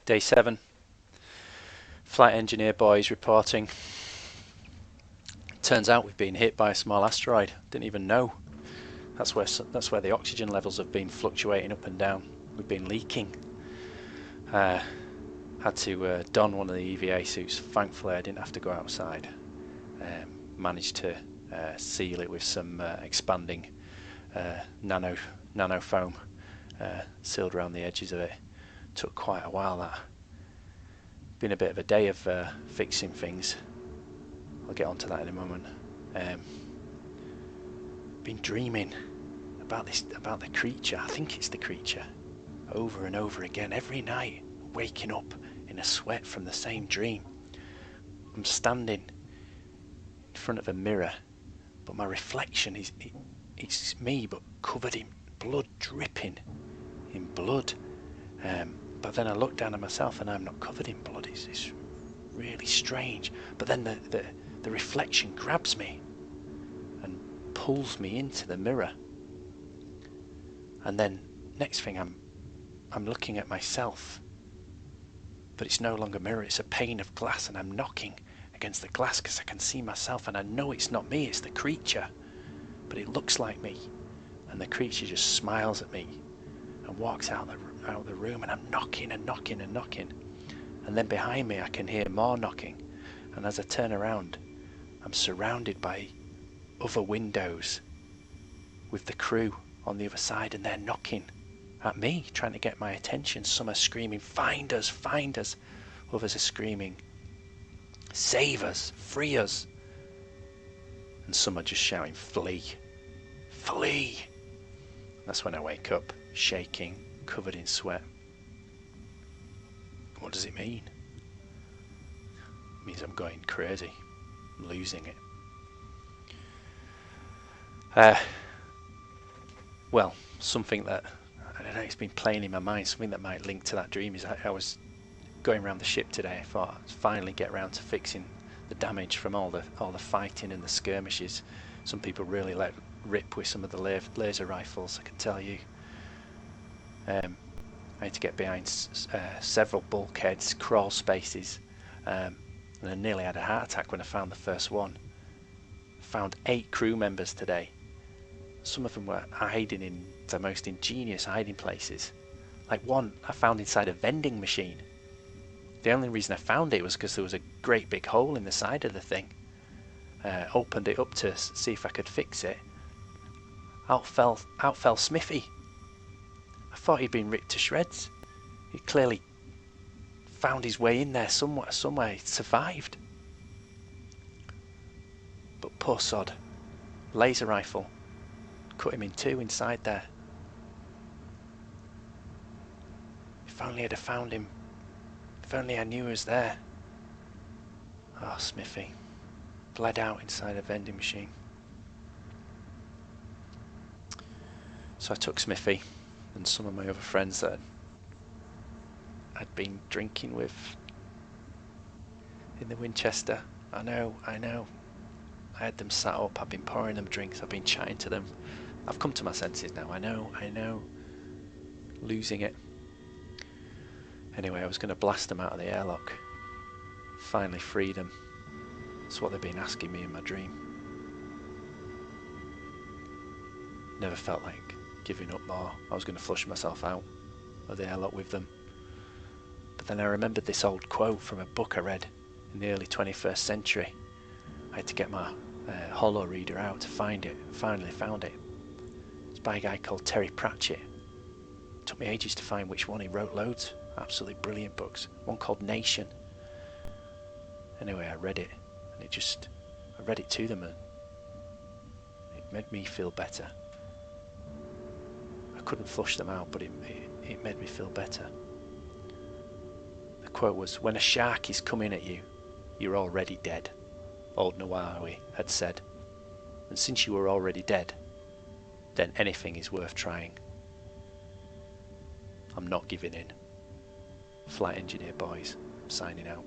Day 7. Flight engineer boys reporting. Turns out we've been hit by a small asteroid. Didn't even know. That's where the oxygen levels have been fluctuating up and down. We've been leaking. Had to don one of the EVA suits. Thankfully I didn't have to go outside. Managed to seal it with some expanding nano foam sealed around the edges of it. Took quite a while. That been a bit of a day of fixing things. I'll get onto that in a moment. Been dreaming about the creature. I think it's the creature, over and over again every night. Waking up in a sweat from the same dream. I'm standing in front of a mirror, but my reflection it's me, but covered in blood, dripping in blood. But then I look down at myself and I'm not covered in blood. It's really strange. But then the reflection grabs me and pulls me into the mirror. And then next thing I'm looking at myself, but it's no longer a mirror, it's a pane of glass, and I'm knocking against the glass because I can see myself, and I know it's not me, it's the creature, but it looks like me. And the creature just smiles at me and walks out of the room, and I'm knocking and knocking and knocking. And then behind me I can hear more knocking, and as I turn around I'm surrounded by other windows with the crew on the other side, and they're knocking at me, trying to get my attention. Some are screaming, "Find us, find us." Others are screaming, "Save us, free us." And some are just shouting, "Flee, flee." That's when I wake up, shaking, covered in sweat. What does it mean? It means I'm going crazy. I'm losing it. Well, something that, I don't know, it's been playing in my mind, something that might link to that dream is I was going around the ship today. I thought I'd finally get around to fixing the damage from all the fighting and the skirmishes. Some people really let rip with some of the laser rifles, I can tell you. I had to get behind several bulkheads, crawl spaces, and I nearly had a heart attack when I found the first one. Found 8 crew members today. Some of them were hiding in the most ingenious hiding places. Like one I found inside a vending machine. The only reason I found it was because there was a great big hole in the side of the thing. Opened it up to see if I could fix it. Out fell Smithy. I thought he'd been ripped to shreds. He clearly found his way in there somewhere. He survived. But poor sod. Laser rifle. Cut him in 2 inside there. If only I'd have found him. If only I knew he was there. Oh, Smithy. Bled out inside a vending machine. So I took Smithy and some of my other friends that I'd been drinking with in the Winchester. I know. I had them sat up, I've been pouring them drinks, I've been chatting to them. I've come to my senses now, I know. Losing it. Anyway, I was going to blast them out of the airlock. Finally freed them. That's what they've been asking me in my dream. Never felt like giving up more. I was going to flush myself out of the airlock with them. But then I remembered this old quote from a book I read in the early 21st century. I had to get my holo reader out to find it. Finally found it. It's by a guy called Terry Pratchett. It took me ages to find which one. He wrote loads. Absolutely brilliant books. One called Nation. Anyway, I read it, and I read it to them, and it made me feel better. I couldn't flush them out, but it made me feel better. The quote was, "When a shark is coming at you, you're already dead," old Nawawi had said. And since you were already dead, then anything is worth trying. I'm not giving in. Flight engineer boys, signing out.